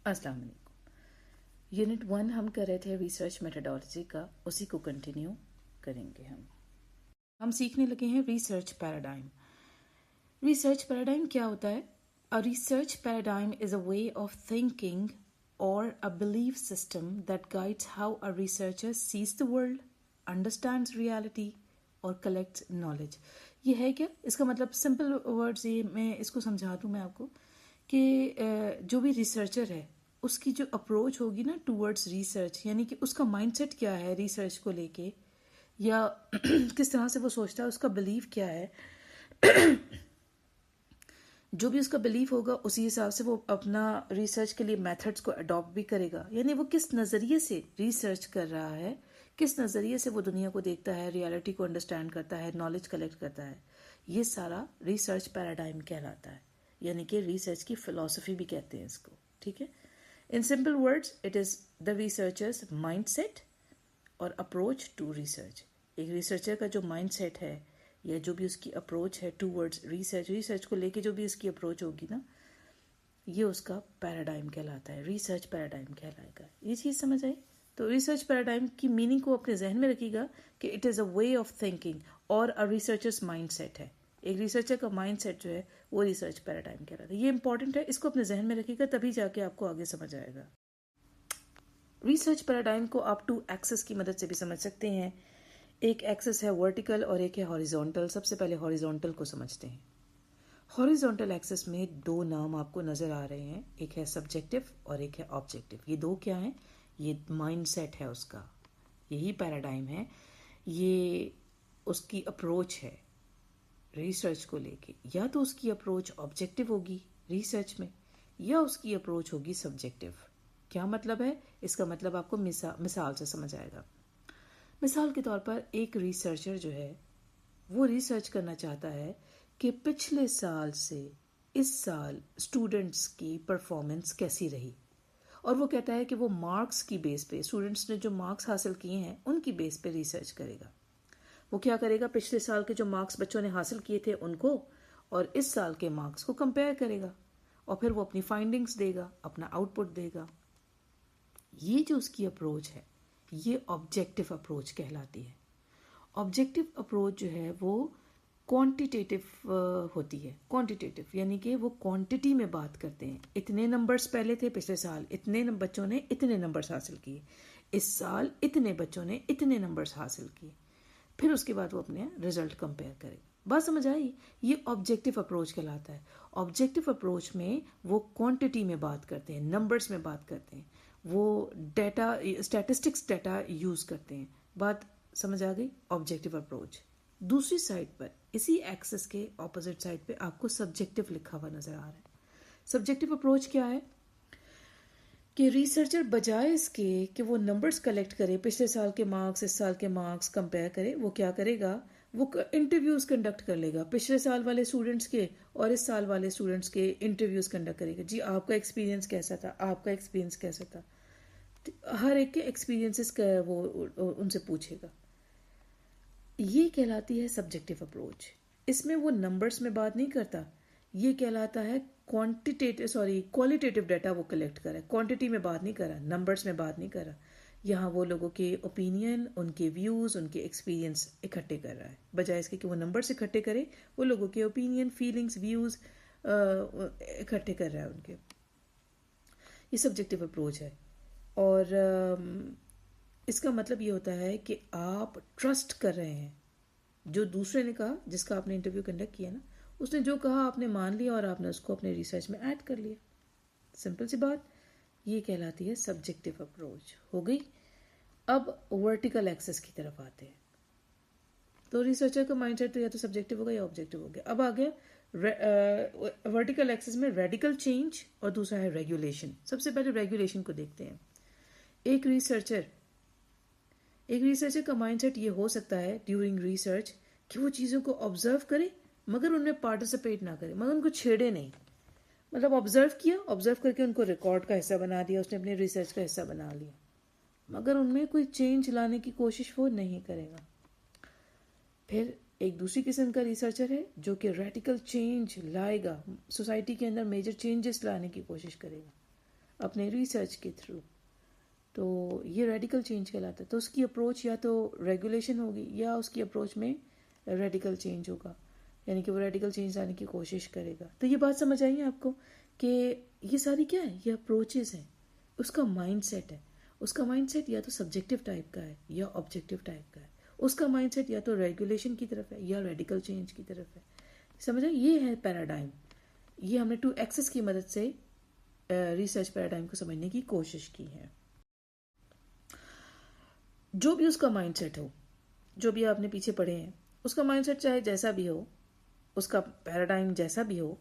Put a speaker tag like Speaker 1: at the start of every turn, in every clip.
Speaker 1: अस्सलाम वालेकुम। यूनिट 1 हम कर रहे थे रिसर्च मेथोडोलॉजी का, उसी को कंटिन्यू करेंगे। हम सीखने लगे हैं रिसर्च पैराडाइम। रिसर्च पैराडाइम क्या होता है? A research paradigm is a way of thinking और a belief system that guides how a researcher sees the world, understands reality और कलेक्ट्स नॉलेज। ये है क्या? इसका मतलब सिंपल वर्ड्स, ये मैं इसको समझा दूं मैं आपको कि जो भी रिसर्चर है उसकी जो अप्रोच होगी ना टूवर्ड्स रिसर्च, यानी कि उसका माइंडसेट क्या है रिसर्च को लेके, या किस तरह से वो सोचता है, उसका बिलीव क्या है, जो भी उसका बिलीफ होगा उसी हिसाब से वो अपना रिसर्च के लिए मेथड्स को अडॉप्ट भी करेगा। यानी वो किस नज़रिए से रिसर्च कर रहा है, किस नज़रिए से वो दुनिया को देखता है, रियलिटी को अंडरस्टैंड करता है, नॉलेज कलेक्ट करता है, ये सारा रिसर्च पैराडाइम कहलाता है। यानी कि रिसर्च की फिलॉसफी भी कहते हैं इसको। ठीक है, in simple words it is the researchers mindset और अप्रोच टू रिसर्च। एक रिसर्चर का जो माइंडसेट है या जो भी उसकी अप्रोच है टूवर्ड्स रिसर्च, रिसर्च को लेके जो भी उसकी अप्रोच होगी ना, ये उसका पैराडाइम कहलाता है, रिसर्च पैराडाइम कहलाएगा। ये चीज़ समझ आई? तो रिसर्च पैराडाइम की मीनिंग को अपने जहन में रखिएगा कि it is a way of thinking और अ रिसर्चर्स माइंडसेट है। एक रिसर्चर का माइंडसेट जो है वो रिसर्च पैराडाइम कहलाता है। ये इंपॉर्टेंट है, इसको अपने जहन में रखिएगा, तभी जाके आपको आगे समझ आएगा। रिसर्च पैराडाइम को आप 2 एक्सेस की मदद से भी समझ सकते हैं। एक एक्सेस है वर्टिकल और एक है हॉरिजॉन्टल। सबसे पहले हॉरिजॉन्टल को समझते हैं। हॉरिजॉन्टल एक्सेस में 2 नाम आपको नजर आ रहे हैं, एक है सब्जेक्टिव और एक है ऑब्जेक्टिव। ये 2 क्या है? ये माइंडसेट है उसका, यही पैराडाइम है, ये उसकी अप्रोच है रिसर्च को लेके। या तो उसकी अप्रोच ऑब्जेक्टिव होगी रिसर्च में, या उसकी अप्रोच होगी सब्जेक्टिव। क्या मतलब है इसका? मतलब आपको मिसाल से समझ आएगा। मिसाल के तौर पर एक रिसर्चर जो है वो रिसर्च करना चाहता है कि पिछले साल से इस साल स्टूडेंट्स की परफॉर्मेंस कैसी रही, और वो कहता है कि वो मार्क्स की बेस पे, स्टूडेंट्स ने जो मार्क्स हासिल किए हैं उनकी बेस पे रिसर्च करेगा। वो क्या करेगा? पिछले साल के जो मार्क्स बच्चों ने हासिल किए थे उनको और इस साल के मार्क्स को कंपेयर करेगा, और फिर वो अपनी फाइंडिंग्स देगा, अपना आउटपुट देगा। ये जो उसकी अप्रोच है ये ऑब्जेक्टिव अप्रोच कहलाती है। ऑब्जेक्टिव अप्रोच जो है वो क्वांटिटेटिव होती है। क्वांटिटेटिव यानी कि वो क्वांटिटी में बात करते हैं। इतने नंबर्स पहले थे पिछले साल, इतने बच्चों ने इतने नंबर्स हासिल किए, इस साल इतने बच्चों ने इतने नंबर्स हासिल किए, फिर उसके बाद वो अपने रिजल्ट कंपेयर करेगा। बात समझ आई? ये ऑब्जेक्टिव अप्रोच कहलाता है। ऑब्जेक्टिव अप्रोच में वो क्वांटिटी में बात करते हैं, नंबर्स में बात करते हैं, वो डेटा, स्टैटिस्टिक्स डेटा यूज करते हैं। बात समझ आ गई? Objective approach. दूसरी साइड पर इसी एक्सेस के ऑपोजिट साइड पे आपको सब्जेक्टिव लिखा हुआ नजर आ रहा है। सब्जेक्टिव अप्रोच क्या है कि रिसर्चर बजाय इसके कि वो नंबर्स कलेक्ट करे, पिछले साल के मार्क्स इस साल के मार्क्स कंपेयर करे, वो क्या करेगा? वो इंटरव्यूज कंडक्ट कर लेगा पिछले साल वाले स्टूडेंट्स के और इस साल वाले स्टूडेंट्स के इंटरव्यूज कंडक्ट करेगा। जी आपका एक्सपीरियंस कैसा था, आपका एक्सपीरियंस कैसा था, हर एक के एक्सपीरियंसेस का वो उनसे पूछेगा। ये कहलाती है सब्जेक्टिव अप्रोच। इसमें वो नंबर्स में बात नहीं करता, ये कहलाता है क्वालिटेटिव डाटा वो कलेक्ट कर रहा है, क्वांटिटी में बात नहीं कर रहा, नंबर्स में बात नहीं कर रहा। यहाँ वो लोगों के ओपिनियन, उनके व्यूज़, उनके एक्सपीरियंस इकट्ठे कर रहा है, बजाय इसके कि वो नंबर्स इकट्ठे करे, वो लोगों के ओपिनियन, फीलिंग्स, व्यूज़ इकट्ठे कर रहा है उनके। ये सब्जेक्टिव अप्रोच है। और इसका मतलब ये होता है कि आप ट्रस्ट कर रहे हैं जो दूसरे ने कहा, जिसका आपने इंटरव्यू कंडक्ट किया ना, उसने जो कहा आपने मान लिया और आपने उसको अपने रिसर्च में ऐड कर लिया। सिंपल सी बात, ये कहलाती है सब्जेक्टिव अप्रोच। हो गई। अब वर्टिकल एक्सेस की तरफ आते हैं। तो रिसर्चर का माइंडसेट तो या तो सब्जेक्टिव होगा या ऑब्जेक्टिव हो गया। अब आ गया वर्टिकल एक्सेस में रेडिकल चेंज और दूसरा है रेगुलेशन। सबसे पहले रेगुलेशन को देखते हैं। एक रिसर्चर का माइंडसेट ये हो सकता है ड्यूरिंग रिसर्च कि वो चीज़ों को ऑब्जर्व करे मगर उनमें पार्टिसिपेट ना करे, मगर उनको छेड़े नहीं। मतलब ऑब्जर्व किया, ऑब्जर्व करके उनको रिकॉर्ड का हिस्सा बना दिया, उसने अपने रिसर्च का हिस्सा बना लिया, मगर उनमें कोई चेंज लाने की कोशिश वो नहीं करेगा। फिर एक दूसरी किस्म का रिसर्चर है जो कि रेडिकल चेंज लाएगा, सोसाइटी के अंदर मेजर चेंजेस लाने की कोशिश करेगा। अपने रिसर्च के थ्रू, तो ये रेडिकल चेंज कहलाता है। तो उसकी अप्रोच या तो रेगुलेशन होगी या उसकी अप्रोच में रेडिकल चेंज होगा, यानी कि वो रेडिकल चेंज लाने की कोशिश करेगा। तो ये बात समझ आई है आपको कि ये सारी क्या है, ये अप्रोचेस हैं, उसका माइंडसेट है। उसका माइंडसेट या तो सब्जेक्टिव टाइप का है या ऑब्जेक्टिव टाइप का है। उसका माइंडसेट या तो रेगुलेशन की तरफ है या रेडिकल चेंज की तरफ है। समझ आई, ये है पैराडाइम। ये हमने 2 एक्सेस की मदद से रिसर्च पैराडाइम को समझने की कोशिश की है। जो भी उसका माइंडसेट हो, जो भी आपने पीछे पढ़े हैं, उसका माइंडसेट चाहे जैसा भी हो, उसका पैराडाइम जैसा भी हो,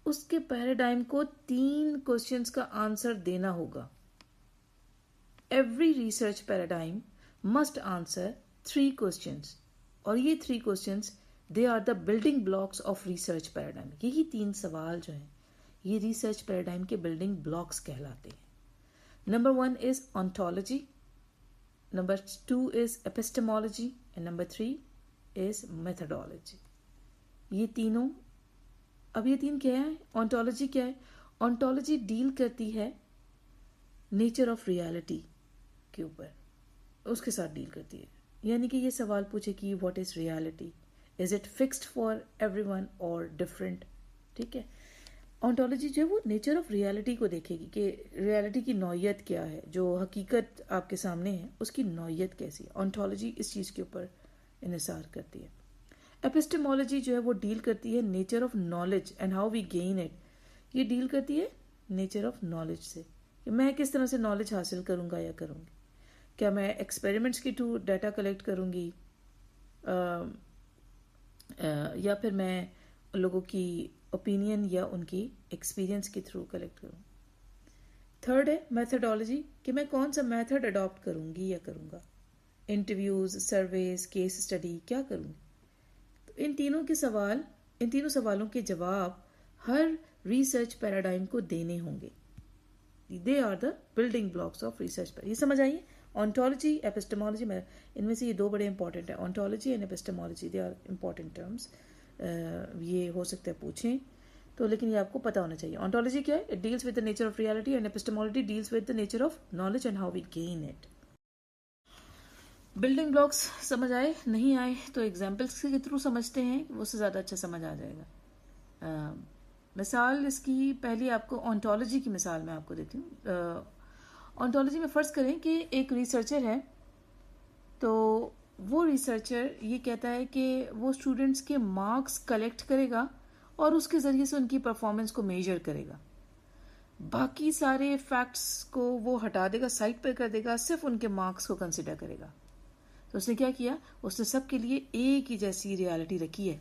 Speaker 1: उसके पैराडाइम को 3 क्वेश्चंस का आंसर देना होगा। Every research paradigm must answer 3 questions, और ये 3 questions they are the building blocks of research paradigm. यही 3 सवाल जो हैं ये रिसर्च पैराडाइम के बिल्डिंग ब्लॉक्स कहलाते हैं। Number 1 is ontology, number 2 is epistemology and number 3 is methodology. ये तीनों, अब ये 3 क्या है? ऑन्टोलॉजी क्या है? ऑन्टोलॉजी डील करती है नेचर ऑफ रियलिटी के ऊपर, उसके साथ डील करती है। यानी कि ये सवाल पूछे कि what is reality, is it fixed for everyone और डिफरेंट। ठीक है, ऑन्टोलॉजी जो है वो नेचर ऑफ रियलिटी को देखेगी कि रियलिटी की नौयत क्या है, जो हकीकत आपके सामने है उसकी नौयत कैसी है। ऑन्टोलॉजी इस चीज़ के ऊपर इन्हिसार करती है। एपिस्टेमोलॉजी जो है वो डील करती है nature of knowledge and how we gain it. ये डील करती है नेचर ऑफ नॉलेज से, कि मैं किस तरह से नॉलेज हासिल करूंगा या करूंगी। क्या मैं एक्सपेरिमेंट्स के थ्रू डाटा कलेक्ट करूंगी या फिर मैं लोगों की ओपिनियन या उनकी एक्सपीरियंस के थ्रू कलेक्ट करूँ। थर्ड है मेथडोलॉजी, कि मैं कौन सा मेथड अडॉप्ट करूंगी या करूंगा। इंटरव्यूज, सर्वेज, केस स्टडी, क्या करूंगी। तो इन तीनों सवालों के जवाब हर रिसर्च पैराडाइम को देने होंगे। They are the building blocks of research. ये समझ आइए, ऑन्टोलॉजी, एपिस्टेमोलॉजी, इनमें से ये 2 बड़े इंपॉर्टेंट है। Ontology and epistemology, they are important terms. ये हो सकता है पूछें तो, लेकिन ये आपको पता होना चाहिए। ऑन्टोलॉजी क्या है? It deals with the nature of reality and epistemology deals with the nature of knowledge and how we gain it. Building blocks समझ आए? नहीं आए तो एग्जाम्पल्स के थ्रू समझते हैं, उससे ज़्यादा अच्छा समझ आ जाएगा। मिसाल इसकी पहली आपको ऑन्टोलॉजी की मिसाल मैं आपको देती हूँ। ऑन्टोलॉजी में फ़र्ज़ करें कि एक रिसर्चर है, तो वो रिसर्चर ये कहता है कि वो स्टूडेंट्स के मार्क्स कलेक्ट करेगा और उसके ज़रिए से उनकी परफॉर्मेंस को मेजर करेगा। बाकी सारे फैक्ट्स को वो हटा देगा, साइड पर कर देगा, सिर्फ उनके मार्क्स को कंसिडर करेगा। तो उसने क्या किया? उसने सबके लिए एक ही जैसी रियलिटी रखी है,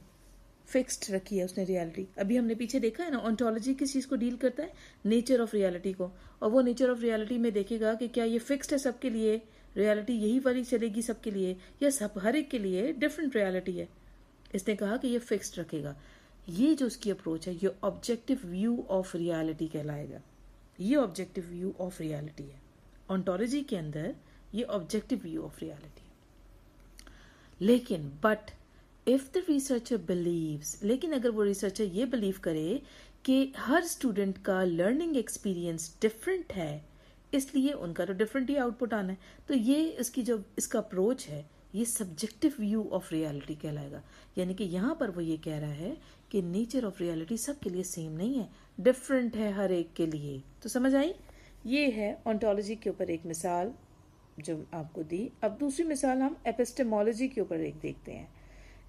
Speaker 1: फिक्स्ड रखी है उसने रियलिटी। अभी हमने पीछे देखा है ना, ऑन्टोलॉजी किस चीज़ को डील करता है? नेचर ऑफ रियलिटी को। और वो नेचर ऑफ रियलिटी में देखेगा कि क्या ये फिक्स्ड है सबके लिए, रियलिटी यही वाली चलेगी सबके लिए, या सब हर एक के लिए डिफरेंट रियलिटी है। इसने कहा कि ये फिक्स्ड रखेगा। ये जो उसकी अप्रोच है ये ऑब्जेक्टिव व्यू ऑफ रियलिटी कहलाएगा। ये ऑब्जेक्टिव व्यू ऑफ रियलिटी है ऑन्टोलॉजी के अंदर, ये ऑब्जेक्टिव व्यू ऑफ रियलिटी है। लेकिन but if the researcher believes, लेकिन अगर वो रिसर्चर ये बिलीव करे कि हर स्टूडेंट का लर्निंग एक्सपीरियंस डिफरेंट है, इसलिए उनका तो डिफरेंट ही आउटपुट आना है, तो ये इसकी जो इसका अप्रोच है ये सब्जेक्टिव व्यू ऑफ रियलिटी कहलाएगा। यानी कि यहाँ पर वो ये कह रहा है कि नेचर ऑफ रियलिटी सबके लिए सेम नहीं है, डिफरेंट है हर एक के लिए। तो समझ आई? ये है ऑन्टोलॉजी के ऊपर एक मिसाल जो आपको दी। अब दूसरी मिसाल हम एपिस्टेमोलॉजी के ऊपर एक देखते हैं।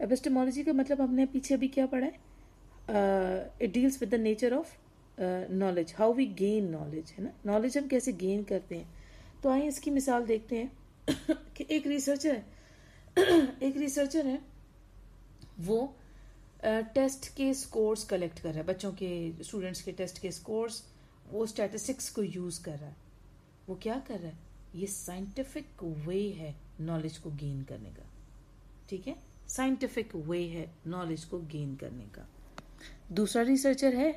Speaker 1: एपिस्टेमोलॉजी का मतलब हमने पीछे अभी क्या पढ़ा है? It deals with the nature of knowledge, how we gain knowledge, है ना। नॉलेज हम कैसे गेन करते हैं। तो आइए इसकी मिसाल देखते हैं कि एक रिसर्चर है वो टेस्ट के स्कोर्स कलेक्ट कर रहा है, बच्चों के, स्टूडेंट्स के टेस्ट के स्कोर्स, वो स्टैटिस्टिक्स को यूज कर रहा है। वो क्या कर रहा है? ये साइंटिफिक वे है नॉलेज को गेन करने का। ठीक है, साइंटिफिक वे है नॉलेज को गेन करने का। दूसरा रिसर्चर है,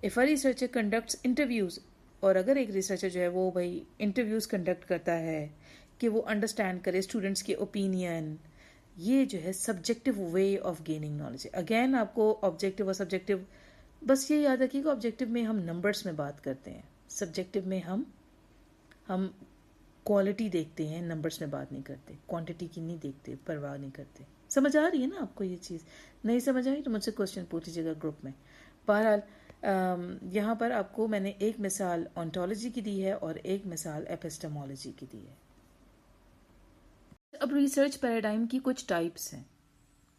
Speaker 1: if a researcher conducts interviews, और अगर एक रिसर्चर जो है वो भाई इंटरव्यूज कंडक्ट करता है कि वो अंडरस्टैंड करे स्टूडेंट्स के ओपिनियन, ये जो है subjective way of gaining knowledge. Again आपको ऑब्जेक्टिव और सब्जेक्टिव, बस ये याद रखिएगा ऑब्जेक्टिव में हम नंबर्स में बात करते हैं, सब्जेक्टिव में हम क्वालिटी देखते हैं, नंबर्स में बात नहीं करते, क्वांटिटी की नहीं देखते, परवाह नहीं करते। समझ आ रही है ना आपको ये चीज़? नहीं समझ आई तो मुझसे क्वेश्चन पूछ लीजिएगा ग्रुप में। बहरहाल यहाँ पर आपको मैंने एक मिसाल ऑन्टोलॉजी की दी है और एक मिसाल एपिस्टेमोलॉजी की दी है। अब रिसर्च पैराडाइम की कुछ टाइप्स हैं।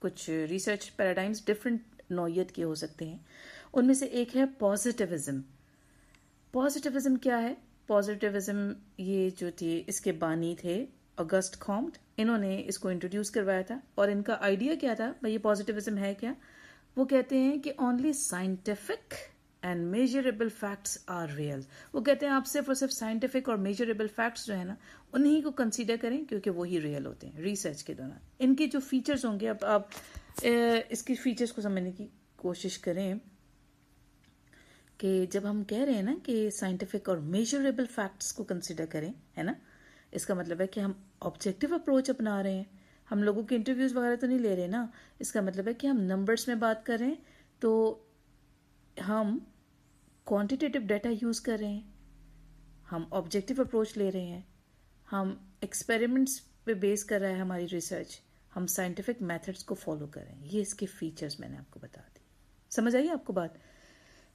Speaker 1: कुछ रिसर्च पैराडाइम्स डिफरेंट नौयत के हो सकते हैं। उनमें से एक है पॉजिटिविज्म। पॉजिटिविज्म क्या है? पॉजिटिविज्म ये जो थे इसके बानी थे ऑगस्ट कॉम्ट। इन्होंने इसको इंट्रोड्यूस करवाया था और इनका आइडिया क्या था भाई? ये पॉजिटिविज्म है क्या? वो कहते हैं कि only scientific and measurable facts are real. वो कहते हैं आप सिर्फ और सिर्फ साइंटिफिक और मेजरेबल फैक्ट्स जो है ना उन्हीं को कंसीडर करें क्योंकि वो ही रियल होते हैं रिसर्च के दौरान। इनके जो फीचर्स होंगे, अब आप इसकी फीचर्स को समझने की कोशिश करें कि जब हम कह रहे हैं ना कि साइंटिफिक और मेजरेबल फैक्ट्स को कंसीडर करें, है ना, इसका मतलब है कि हम ऑब्जेक्टिव अप्रोच अपना रहे हैं। हम लोगों के इंटरव्यूज वगैरह तो नहीं ले रहे ना। इसका मतलब है कि हम नंबर्स में बात कर रहे हैं, तो हम क्वांटिटेटिव डाटा यूज़ कर रहे हैं, हम ऑब्जेक्टिव अप्रोच ले रहे हैं, हम एक्सपेरिमेंट्स पे बेस कर रहा है हमारी रिसर्च, हम साइंटिफिक मेथड्स को फॉलो कर रहे हैं। ये इसके फीचर्स मैंने आपको बता दी। समझ आई आपको बात?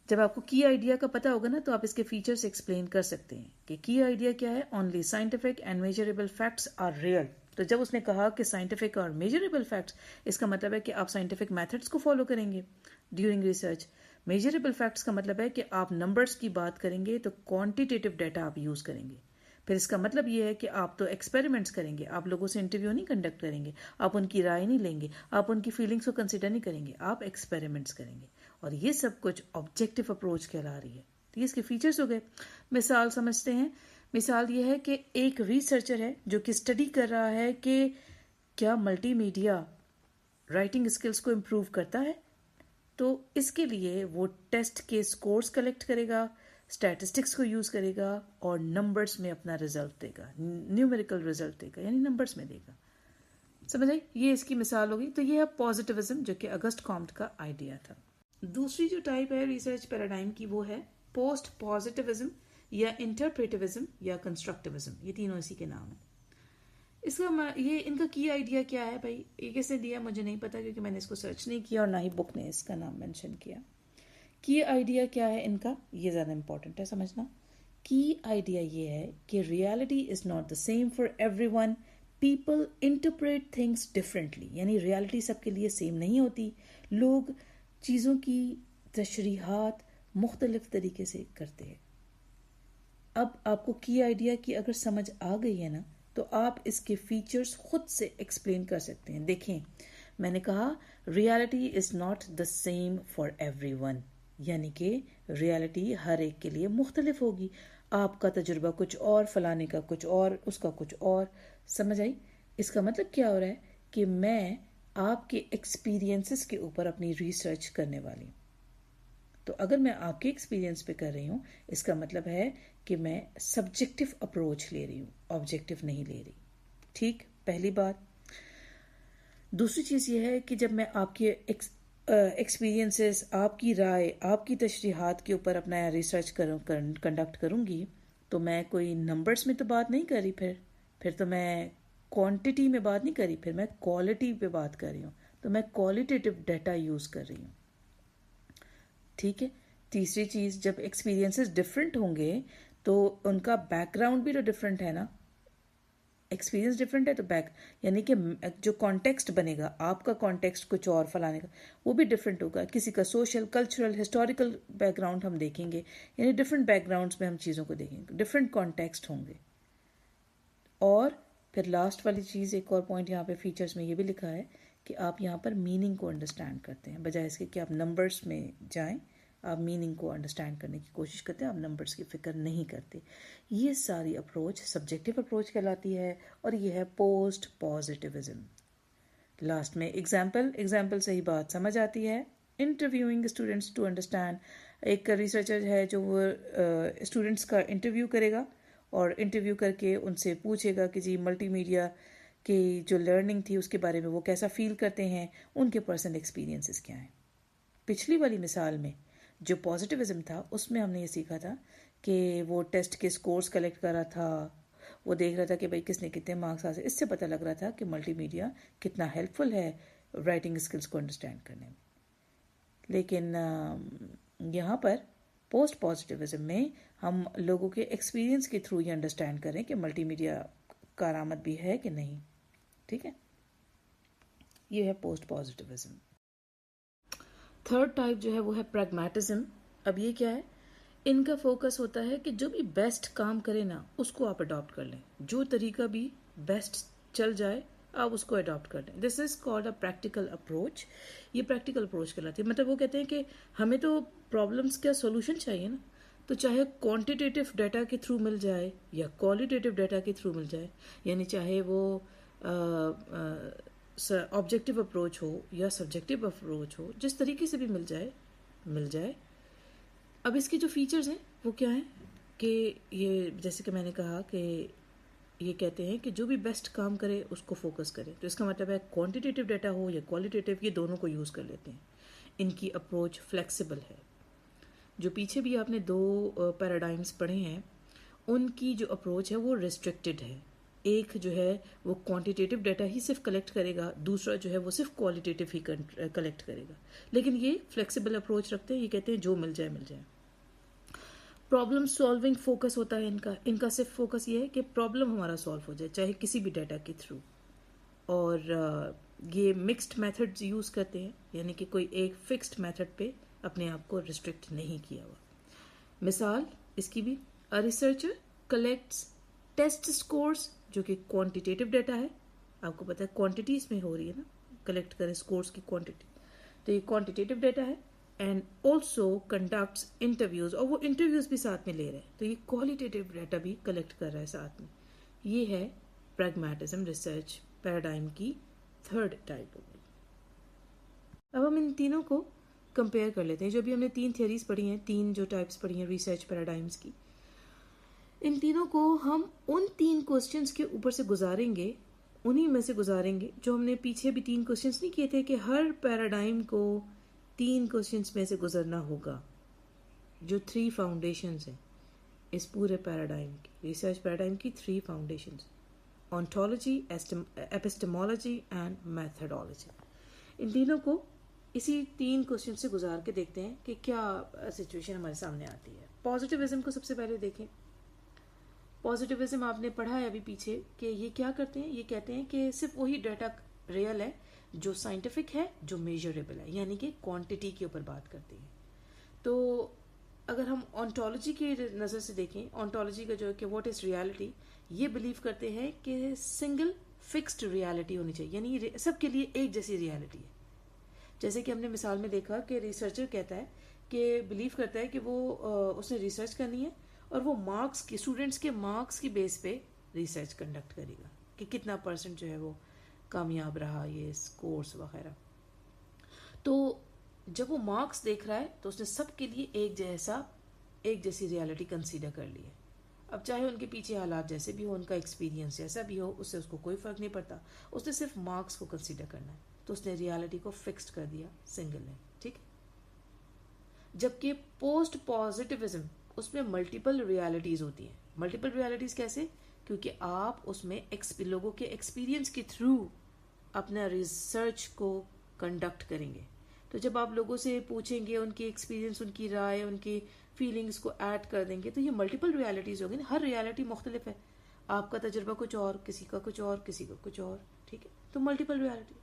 Speaker 1: जब आपको की आइडिया का पता होगा ना तो आप इसके फीचर्स एक्सप्लेन कर सकते हैं कि की आइडिया क्या है। Only scientific and measurable facts are real. तो जब उसने कहा कि साइंटिफिक और मेजरेबल फैक्ट्स, इसका मतलब है कि आप साइंटिफिक मेथड्स को फॉलो करेंगे ड्यूरिंग रिसर्च। मेजरेबल फैक्ट्स का मतलब है कि आप नंबर्स की बात करेंगे तो क्वांटिटेटिव डाटा आप यूज करेंगे। फिर इसका मतलब ये है कि आप तो एक्सपेरिमेंट्स करेंगे, आप लोगों से इंटरव्यू नहीं कंडक्ट करेंगे, आप उनकी राय नहीं लेंगे, आप उनकी फीलिंग्स को कंसिडर नहीं करेंगे, आप एक्सपेरिमेंट्स करेंगे। और ये सब कुछ ऑब्जेक्टिव अप्रोच कहला रही है। तो ये इसके फीचर्स हो गए। मिसाल समझते हैं। मिसाल ये है कि एक रिसर्चर है जो कि स्टडी कर रहा है कि क्या मल्टीमीडिया राइटिंग स्किल्स को इम्प्रूव करता है। तो इसके लिए वो टेस्ट के स्कोर्स कलेक्ट करेगा, स्टैटिस्टिक्स को यूज करेगा और नंबर्स में अपना रिजल्ट देगा, न्यूमेरिकल रिजल्ट देगा, यानी नंबर्स में देगा। समझ आई? ये इसकी मिसाल होगी। तो ये है पॉजिटिविज्म जो कि अगस्ट कॉम्ट का आइडिया था। दूसरी जो टाइप है रिसर्च पैराडाइम की वो है पोस्ट पॉजिटिविज्म या इंटरप्रेटिविज्म या कंस्ट्रक्टिविज्म। ये तीनों इसी के नाम है। इसका ये इनका की आइडिया क्या है भाई? ये किसने दिया मुझे नहीं पता क्योंकि मैंने इसको सर्च नहीं किया और ना ही बुक ने इसका नाम मेंशन किया। की आइडिया क्या है इनका, ये ज़्यादा इंपॉर्टेंट है समझना। की आइडिया ये है कि reality is not the same for everyone, people interpret things differently. यानी रियलिटी सबके लिए सेम नहीं होती, लोग चीज़ों की तशरीहात मुख्तलिफ तरीके से करते हैं। अब आपको की आइडिया की अगर समझ आ गई है ना तो आप इसके फीचर्स खुद से एक्सप्लेन कर सकते हैं। देखें, मैंने कहा reality is not the same for everyone, यानी कि रियलिटी हर एक के लिए मुख्तलिफ होगी। आपका तजुर्बा कुछ और, फलाने का कुछ और, उसका कुछ और। समझ आई? इसका मतलब क्या हो रहा है कि मैं आपके एक्सपीरियंसेस के ऊपर अपनी रिसर्च करने वाली हूँ। तो अगर मैं आपके एक्सपीरियंस पे कर रही हूँ, इसका मतलब है कि मैं सब्जेक्टिव अप्रोच ले रही हूँ, ऑब्जेक्टिव नहीं ले रही। ठीक, पहली बात। दूसरी चीज़ ये है कि जब मैं आपके एक्सपीरियंसेस, आपकी राय, आपकी तशरीहात के ऊपर अपना रिसर्च कंडक्ट करूँगी तो मैं कोई नंबर्स में तो बात नहीं कर रही, फिर तो मैं क्वांटिटी में बात नहीं कर रही, फिर मैं क्वालिटी पे बात कर रही हूँ। तो मैं क्वालिटेटिव डाटा यूज़ कर रही हूँ। ठीक है। तीसरी चीज़, जब एक्सपीरियंसेस डिफरेंट होंगे तो उनका बैकग्राउंड भी तो डिफरेंट है ना। एक्सपीरियंस डिफरेंट है तो यानी कि जो कॉन्टेक्स्ट बनेगा, आपका कॉन्टेक्स्ट कुछ और, फलाने का वो भी डिफरेंट होगा। किसी का सोशल, कल्चरल, हिस्टोरिकल बैकग्राउंड हम देखेंगे, यानी डिफरेंट बैकग्राउंड्स में हम चीज़ों को देखेंगे, डिफरेंट कॉन्टेक्स्ट होंगे। और फिर लास्ट वाली चीज़, एक और पॉइंट यहाँ पे फीचर्स में ये भी लिखा है कि आप यहाँ पर मीनिंग को अंडरस्टैंड करते हैं, बजाय इसके कि आप नंबर्स में जाएं। आप मीनिंग को अंडरस्टैंड करने की कोशिश करते हैं, आप नंबर्स की फिक्र नहीं करते। ये सारी अप्रोच सब्जेक्टिव अप्रोच कहलाती है और ये है पोस्ट पॉजिटिविज्म। लास्ट में एग्जाम्पल से ही बात समझ आती है। Interviewing students to understand. एक रिसर्चर है जो वो स्टूडेंट्स का इंटरव्यू करेगा और इंटरव्यू करके उनसे पूछेगा कि जी मल्टीमीडिया की जो लर्निंग थी उसके बारे में वो कैसा फील करते हैं, उनके पर्सनल एक्सपीरियंसेस क्या हैं। पिछली वाली मिसाल में जो पॉजिटिविज्म था उसमें हमने ये सीखा था कि वो टेस्ट के स्कोर्स कलेक्ट कर रहा था, वो देख रहा था कि भाई किसने कितने मार्क्स हासिल। इससे पता लग रहा था कि मल्टीमीडिया कितना हेल्पफुल है राइटिंग स्किल्स को अंडरस्टैंड करने में। लेकिन यहाँ पर पोस्ट पॉजिटिविज्म में हम लोगों के एक्सपीरियंस के थ्रू ये अंडरस्टैंड करें कि मल्टीमीडिया कारआमद भी है कि नहीं। ठीक है, ये है पोस्ट पॉजिटिविज्म। थर्ड टाइप जो है वो है प्रैग्मेटिज्म। अब ये क्या है? इनका फोकस होता है कि जो भी बेस्ट काम करे ना उसको आप अडॉप्ट कर लें, जो तरीका भी बेस्ट चल जाए आप उसको अडॉप्ट कर लें। This is called a practical approach. ये प्रैक्टिकल अप्रोच कहलाती है। मतलब वो कहते हैं कि हमें तो प्रॉब्लम्स का सोल्यूशन चाहिए ना, तो चाहे क्वांटिटेटिव डाटा के थ्रू मिल जाए या क्वालिटेटिव डाटा के थ्रू मिल जाए, यानी चाहे वो ऑब्जेक्टिव अप्रोच हो या सब्जेक्टिव अप्रोच हो, जिस तरीके से भी मिल जाए। अब इसके जो फीचर्स हैं वो क्या हैं कि ये जैसे कि मैंने कहा कि ये कहते हैं कि जो भी बेस्ट काम करे उसको फोकस करे। तो इसका मतलब है क्वांटिटेटिव डाटा हो या क्वालिटेटिव, ये दोनों को यूज़ कर लेते हैं। इनकी अप्रोच फ्लेक्सिबल है। जो पीछे भी आपने दो पैराडाइम्स पढ़े हैं, उनकी जो अप्रोच है वो रिस्ट्रिक्टेड है। एक जो है वो क्वांटिटेटिव डाटा ही सिर्फ कलेक्ट करेगा, दूसरा जो है वो सिर्फ क्वालिटेटिव ही कलेक्ट करेगा। लेकिन ये फ्लेक्सिबल अप्रोच रखते हैं। ये कहते हैं जो मिल जाए। प्रॉब्लम सॉल्विंग फोकस होता है इनका सिर्फ फोकस ये है कि प्रॉब्लम हमारा सॉल्व हो जाए, चाहे किसी भी डाटा के थ्रू। और ये मिक्स्ड मेथड्स यूज़ करते हैं, यानी कि कोई एक फिक्स्ड मेथड पे अपने आप को रिस्ट्रिक्ट नहीं किया हुआ। मिसाल इसकी भी, a researcher collects test scores, जो कि क्वांटिटेटिव डाटा है। आपको पता है क्वांटिटीज में हो रही है ना, कलेक्ट करें स्कोर्स की क्वांटिटी, तो ये क्वांटिटेटिव डाटा है। एंड ऑल्सो कंडक्ट्स इंटरव्यूज, और वो इंटरव्यूज भी साथ में ले रहे हैं, तो ये क्वालिटेटिव डाटा भी कलेक्ट कर रहा है साथ में। ये है प्रैग्मेटिज्म रिसर्च पैराडाइम की थर्ड टाइप हो गई। अब हम इन तीनों को कंपेयर कर लेते हैं। जो भी हमने 3 थियरीज पढ़ी हैं, 3 जो टाइप्स पढ़ी हैं रिसर्च पैराडाइम्स की, इन तीनों को हम उन 3 क्वेश्चंस के ऊपर से गुजारेंगे, उन्हीं में से गुजारेंगे जो हमने पीछे भी 3 क्वेश्चंस नहीं किए थे कि हर पैराडाइम को 3 क्वेश्चंस में से गुजरना होगा। जो 3 फाउंडेशंस हैं इस पूरे पैराडाइम की, रिसर्च पैराडाइम की 3 foundations, ontology, epistemology and methodology. इन तीनों को इसी 3 क्वेश्चन से गुजार के देखते हैं कि क्या सिचुएशन हमारे सामने आती है। पॉजिटिविज्म को सबसे पहले देखें। पॉजिटिविज्म आपने पढ़ा है अभी पीछे कि ये क्या करते हैं, ये कहते हैं कि सिर्फ वही डाटा रियल है जो साइंटिफिक है, जो मेजरेबल है, यानी कि क्वांटिटी के ऊपर बात करते हैं। तो अगर हम ऑन्टोलॉजी की नज़र से देखें, ऑन्टोलॉजी का जो है कि व्हाट इज रियलिटी, ये बिलीव करते हैं कि सिंगल फिक्स्ड रियलिटी होनी चाहिए, यानी सबके लिए एक जैसी रियलिटी है। जैसे कि हमने मिसाल में देखा कि रिसर्चर कहता है कि बिलीव करता है कि वो उसने रिसर्च करनी है और वो मार्क्स की, स्टूडेंट्स के मार्क्स की बेस पे रिसर्च कंडक्ट करेगा कि कितना % जो है वो कामयाब रहा, ये कोर्स वगैरह। तो जब वो मार्क्स देख रहा है तो उसने सबके लिए एक जैसी रियलिटी कंसीडर कर ली है। अब चाहे उनके पीछे हालात जैसे भी हो, उनका एक्सपीरियंस जैसा भी हो, उससे उसको कोई फर्क नहीं पड़ता, उसने सिर्फ मार्क्स को कंसीडर करना है, तो उसने रियलिटी को फिक्स्ड कर दिया, सिंगल है। ठीक है। जबकि पोस्ट पॉजिटिविज्म, उसमें मल्टीपल रियलिटीज होती हैं। मल्टीपल रियलिटीज कैसे? क्योंकि आप उसमें लोगों के एक्सपीरियंस के थ्रू अपना रिसर्च को कंडक्ट करेंगे। तो जब आप लोगों से पूछेंगे उनकी एक्सपीरियंस, उनकी राय, उनकी फीलिंग्स को ऐड कर देंगे, तो ये मल्टीपल रियलिटीज होगी ना। हर रियलिटी मुख्तलिफ है, आपका तजुर्बा कुछ और, किसी का कुछ और, किसी का कुछ और। ठीक है, तो मल्टीपल रियलिटी।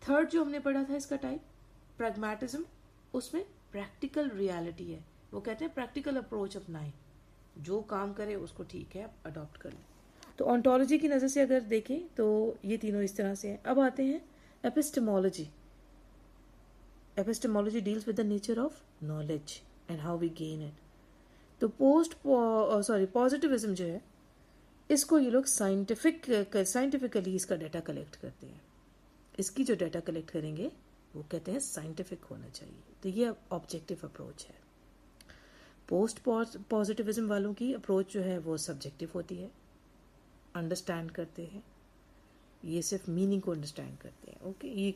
Speaker 1: थर्ड जो हमने पढ़ा था इसका टाइप प्रैग्मेटिज्म, उसमें प्रैक्टिकल रियलिटी है। वो कहते हैं प्रैक्टिकल अप्रोच अपनाएं, जो काम करे उसको ठीक है अडॉप्ट कर लें। तो ऑन्टोलॉजी की नज़र से अगर देखें तो ये तीनों इस तरह से हैं। अब आते हैं epistemology. Epistemology deals with the nature of knowledge and how we gain it. तो पॉजिटिविज्म जो है, इसको ये लोग साइंटिफिकली इसका डाटा कलेक्ट करते हैं। इसकी जो डाटा कलेक्ट करेंगे वो कहते हैं साइंटिफिक होना चाहिए। तो ये ऑब्जेक्टिव अप्रोच है। पोस्ट पॉजिटिविज्म वालों की अप्रोच जो है वो सब्जेक्टिव होती है, अंडरस्टैंड करते हैं, ये सिर्फ मीनिंग को अंडरस्टैंड करते हैं। ओके, ये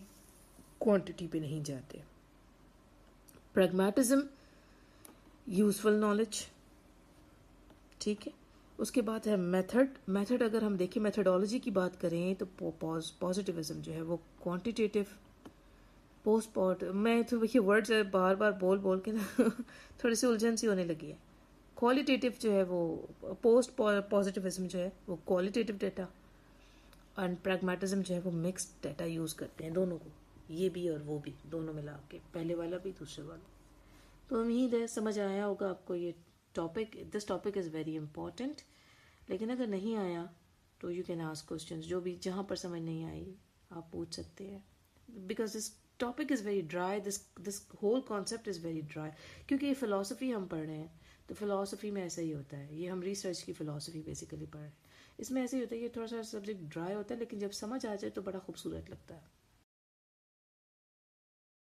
Speaker 1: क्वांटिटी पे नहीं जाते। प्रैग्मेटिज्म यूजफुल नॉलेज, ठीक है। उसके बाद है मेथड। मेथड अगर हम देखें, मेथडोलॉजी की बात करें तो पॉजिटिविज्म जो है वो क्वांटिटेटिव पोस्ट मैं तो देखिए वर्ड्स बार बार बोल बोल के ना थोड़ी सी उलझन सी होने लगी है। क्वालिटेटिव जो है वो पोस्ट पॉजिटिविज्म जो है वो क्वालिटेटिव डेटा, एंड प्रैग्मेटिज्म जो है वो मिक्स्ड डेटा यूज़ करते हैं, दोनों को, ये भी और वो भी, दोनों मिला के, पहले वाला भी दूसरे वाला। तो उम्मीद है समझ आया होगा आपको ये topic. This topic is very important. लेकिन अगर नहीं आया तो यू कैन आस्क क्वेश्चंस, जो भी जहाँ पर समझ नहीं आई आप पूछ सकते हैं, because this topic is very dry, this whole concept is very dry. क्योंकि ये फ़िलासफ़ी हम पढ़ रहे हैं, तो फ़िलासफ़ी में ऐसा ही होता है, ये हम रिसर्च की फ़िलासफ़ी बेसिकली पढ़ रहे हैं। इसमें ऐसे ही होता है कि थोड़ा सा सब्जेक्ट ड्राई होता है, लेकिन जब समझ आ जाए तो बड़ा खूबसूरत लगता है।